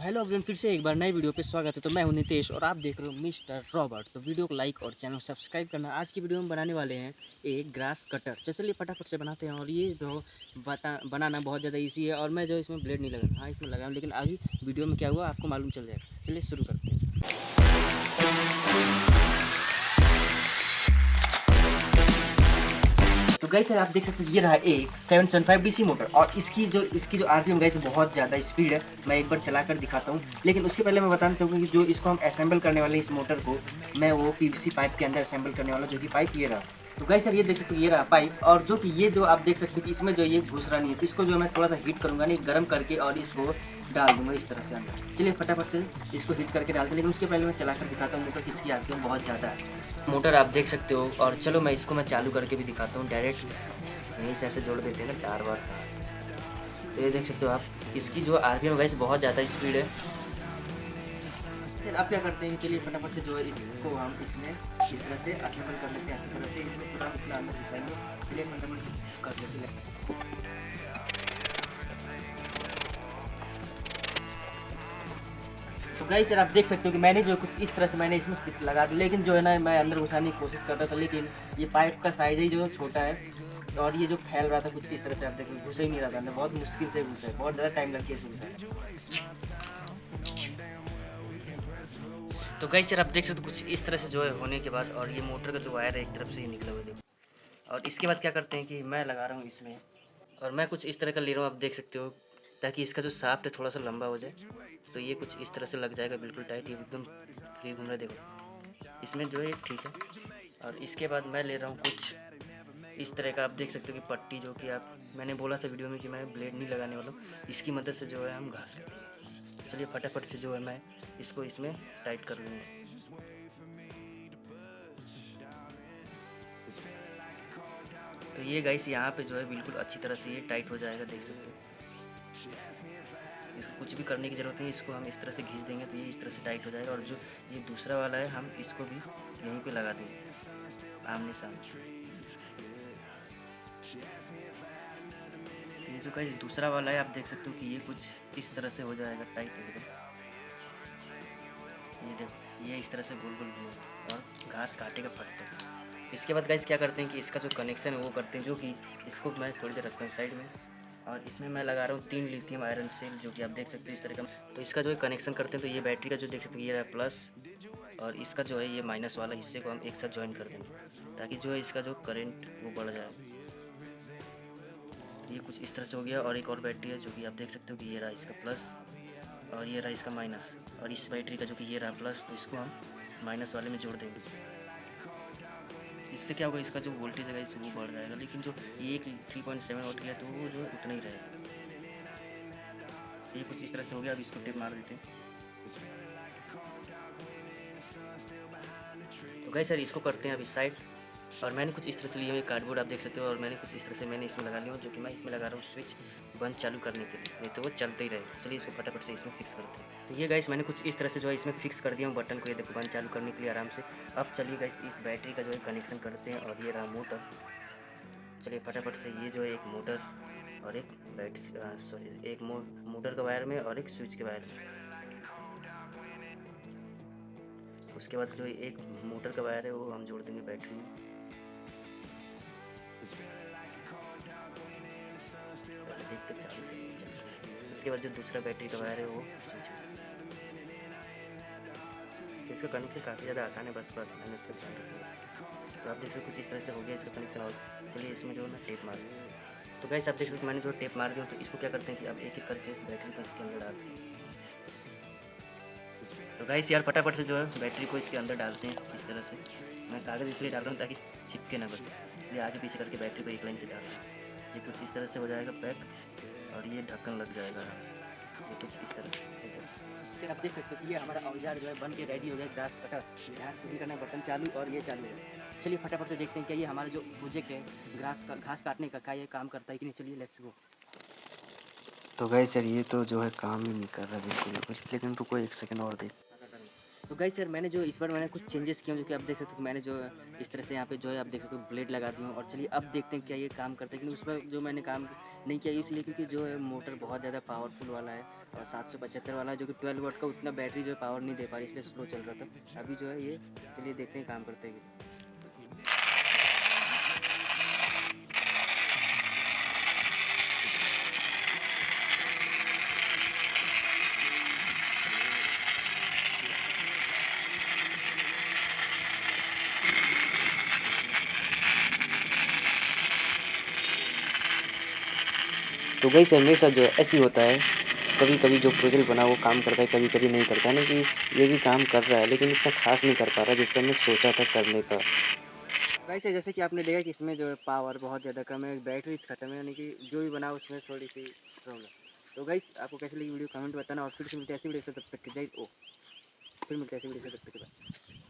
तो hello everyone, फिर से एक बार नई वीडियो पे स्वागत है। तो मैं हूं नितेश और आप देख रहे हो मिस्टर रॉबर्ट। तो वीडियो को लाइक और चैनल सब्सक्राइब करना। आज की वीडियो में बनाने वाले हैं एक ग्रास कटर। चलिए फटाफट से बनाते हैं। और ये जो बनाना बहुत ज़्यादा इजी है। और मैं जो इसमें ब्लेड नहीं लगाऊँ, हाँ इसमें लगाऊँ, लेकिन अभी वीडियो में क्या हुआ आपको मालूम चल जाएगा। चलिए शुरू करते हैं। तो गाइस सर आप देख सकते हैं ये रहा एक 775 डीसी मोटर। और इसकी जो आरपीएम गाइस बहुत ज़्यादा स्पीड है। मैं एक बार चलाकर दिखाता हूँ, लेकिन उसके पहले मैं बताना चाहूँगा कि जो इसको हम असेंबल करने वाले इस मोटर को मैं वो पीवीसी पाइप के अंदर असेंबल करने वाला, जो कि पाइप ये रहा। तो गाइस सर ये देख सकते हो ये रहा पाइप। और जो कि ये जो आप देख सकते हो कि इसमें जो ये घुस रहा नहीं है, तो इसको जो मैं थोड़ा सा हीट करूँगा, नहीं गर्म करके, और इसको डाल दूंगा इस तरह से अंदर। चलिए फटाफट से इसको हीट करके डालते हैं, लेकिन उसके पहले मैं चलाकर दिखाता हूँ मोटर की। इसकी आरपीएम बहुत ज़्यादा है मोटर, आप देख सकते हो। और चलो मैं इसको चालू करके भी दिखाता हूँ डायरेक्ट। यहीं से ऐसे जोड़ देते हैं ना तार वार। तो ये देख सकते हो आप, इसकी जो आरपीएम गाइस बहुत ज़्यादा स्पीड है। फिर आप क्या करते हैं, चलिए फटाफट से जो है इसको हम इसमें इस तरह से असेंबल कर लेते हैं अच्छी तरह से। इसको पूरा इतना अंदर घुसाएंगे। चलिए फटाफट से कर लेते हैं। तो गाइस सर आप देख सकते हो कि मैंने जो कुछ इस तरह से मैंने इसमें चिप लगा दी, लेकिन जो है ना मैं अंदर घुसाने की कोशिश कर रहा था, लेकिन ये पाइप का साइज ही जो छोटा है। और ये जो फैल रहा था कुछ इस तरह से, आप देखिए घुस ही नहीं रहा था अंदर। बहुत मुश्किल से घुसा है, बहुत ज़्यादा टाइम लग गया इसमें घुसाने। तो गाइस सर आप देख सकते हो कुछ इस तरह से जो है होने के बाद, और ये मोटर का जो वायर है एक तरफ से ही निकला हुआ देखो। और इसके बाद क्या करते हैं कि मैं लगा रहा हूँ इसमें, और मैं कुछ इस तरह का ले रहा हूँ, आप देख सकते हो, ताकि इसका जो शाफ्ट है थोड़ा सा लंबा हो जाए। तो ये कुछ इस तरह से लग जाएगा बिल्कुल टाइट, ये एकदम फ्री घूम रहा है देखो इसमें जो है, ठीक है। और इसके बाद मैं ले रहा हूँ कुछ इस तरह का, आप देख सकते हो कि पट्टी, जो कि आप मैंने बोला था वीडियो में कि मैं ब्लेड नहीं लगाने वाला हूँ। इसकी मदद से जो है हम घास लेंगे। चलिए फटाफट से जो है मैं इसको इसमें टाइट कर लूँगा। तो ये गाइस यहाँ पे जो है बिल्कुल अच्छी तरह से ये टाइट हो जाएगा, देख सकते हो। इसको कुछ भी करने की ज़रूरत नहीं, इसको हम इस तरह से खींच देंगे तो ये इस तरह से टाइट हो जाएगा। और जो ये दूसरा वाला है हम इसको भी यहीं पे लगा देंगे आमने सामने। ये जो गाइस दूसरा वाला है, आप देख सकते हो कि ये कुछ इस तरह से हो जाएगा टाइट एकदम। ये देखो ये इस तरह से गोल गोल घूमेगा और घास काटेगा फट कर। इसके बाद गाइस क्या करते हैं कि इसका जो कनेक्शन है वो करते हैं, जो कि इसको मैं थोड़ी देर रखता हूँ साइड में। और इसमें मैं लगा रहा हूँ 3 लिथियम आयरन सेल, जो कि आप देख सकते हो इस तरह का। तो इसका जो है कनेक्शन करते हैं, तो ये बैटरी का जो देख सकते हो ये रहा प्लस, और इसका जो है ये माइनस वाला हिस्से को हम एक साथ ज्वाइन कर देंगे, ताकि जो है इसका जो करंट वो बढ़ जाए। ये कुछ इस तरह से हो गया। और एक और बैटरी है जो कि आप देख सकते हो कि ये रहा इसका प्लस, और ये रहा इसका माइनस। और इस बैटरी का जो कि ये रहा प्लस, तो इसको हम माइनस वाले में जोड़ देंगे। इससे क्या होगा, इसका जो वोल्टेज है वो बढ़ जाएगा, लेकिन जो ये 3.7 वोल्ट गया तो वो जो उतना ही रहेगा। ये कुछ इस तरह से हो गया। अब इसको टेप मार देते हैं। तो गाइस सर इसको करते हैं अब इस साइड। और मैंने कुछ इस तरह से लिया हुआ कार्डबोर्ड, आप देख सकते हो। और मैंने कुछ इस तरह से मैंने इसमें लगा लिया, जो कि मैं इसमें लगा रहा हूँ स्विच बंद चालू करने के लिए, नहीं तो वो चलते ही रहेगा। चलिए इसको फटाफट से इसमें फिक्स करते हैं। तो ये गाइस मैंने कुछ इस तरह से जो है इसमें फिक्स कर दिया हूँ बटन को, ये देखो बंद चालू करने के लिए आराम से। अब चलिए गाइस इस बैटरी का जो है कनेक्शन करते हैं। और ये रहा मोटर। चलिए फटाफट से ये जो है एक मोटर और एक बैटरी, सॉरी एक मोटर का वायर में और एक स्विच के वायर में। उसके बाद जो एक मोटर का वायर है वो हम जोड़ देंगे बैटरी में। पहले देख के चालू करेंगे। उसके बाद जो दूसरा बैटरी का वायर है वो स्विच में। तो इसका कनेक्शन काफ़ी ज़्यादा आसान है, बस मैंने इसका ध्यान रखना। तो आप देख सकते कुछ इस तरह से हो गया इसका कनेक्शन। और चलिए इसमें जो है मैं टेप मार दूँ। तो गाइस आप देख सकते मैंने जो टेप मार दिया, तो इसको क्या करते हैं कि अब एक एक करके बैटरी को इसके अंदर डालते हैं। तो गाइस यार फटाफट से जो है बैटरी को इसके अंदर डालते हैं इस तरह से। मैं कागज़ इसलिए डाल रहा हूँ ताकि चिपके ना बस, इसलिए आगे पीछे करके बैटरी को एक लाइन से डाल रहा हूँ। ये कुछ इस तरह से हो जाएगा पैक, और ये ढक्कन लग जाएगा आराम से। ये कुछ इस तरह से। फिर आप देख सकते हो कि ये हमारा औजार जो है बन के रेडी हो गया, ग्रास कटर। घास कुछ करना है, बटन चालू, और ये चालू है। चलिए फटाफट से देखते हैं क्या ये हमारा जो प्रोजेक्ट है घास काटने का, क्या ये काम करता है कि नहीं। चलिए लेट्स गो। तो गाइस यार ये तो जो है काम ही नहीं कर रहा बिल्कुल कुछ, लेकिन रुको एक सेकंड और देख। तो गाइस यार मैंने जो इस बार मैंने कुछ चेंजेस किए हैं जो कि आप देख सकते हो कि मैंने जो इस तरह से यहाँ पे जो है आप देख सकते हो ब्लेड लगा दी हूँ। और चलिए अब देखते हैं क्या ये काम करता है कि नहीं। उस पर जो मैंने काम नहीं किया इसलिए क्योंकि जो है मोटर बहुत ज़्यादा पावरफुल वाला है और 775 वाला है जो कि 12 वाट का उतना बैटरी जो है पावर नहीं दे पा रही इसलिए स्लो चल रहा था। अभी जो है ये चलिए देखते हैं काम करते हैं कि तो गाइस मेरे साथ जो है ऐसे ही होता है। कभी-कभी जो प्रोजेक्ट बना वो काम करता है, कभी-कभी नहीं करता है ना कि ये भी काम कर रहा है लेकिन इतना ख़ास नहीं कर पा रहा जितना मैं सोचा था करने का। गाइस जैसे कि आपने देखा कि इसमें जो है पावर बहुत ज़्यादा कम है, बैटरी खत्म है यानी कि जो भी बना उसमें थोड़ी-सी प्रॉब्लम। तो गाइस आपको कैसी लगी वीडियो कमेंट में बताना और फिर से मिलते हैं ऐसी वीडियो से तब तक के जय फिर मिलते हैं ऐसी वीडियो से तब तक के बाद।